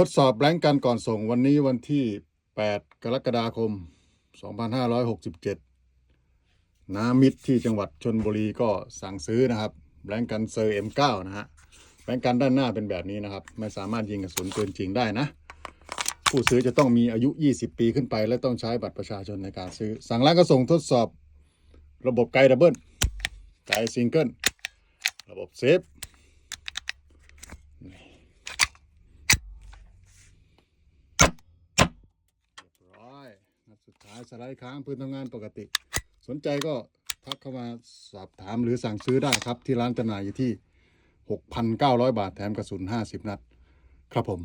ทดสอบแบงก์กันก่อนส่งวันนี้วันที่ 8 กรกฎาคม 2567น้ามิตรที่จังหวัดชลบุรีก็สั่งซื้อนะครับแบงก์กันเซอร์ M9 นะฮะแบงก์กันด้านหน้าเป็นแบบนี้นะครับไม่สามารถยิงกระสุนปืนจริงได้นะผู้ซื้อจะต้องมีอายุ20 ปีขึ้นไปและต้องใช้บัตรประชาชนในการซื้อสั่งแล้วก็ส่งทดสอบระบบไกดับเบิลไกซิงเกิลระบบเซฟนัดสุดท้ายสไลด์ค้างพื้นทำงานปกติสนใจก็ทักเข้ามาสอบถามหรือสั่งซื้อได้ครับที่ร้านจำหน่ายอยู่ที่ 6,900 บาทแถมกระสุน50 นัดครับผม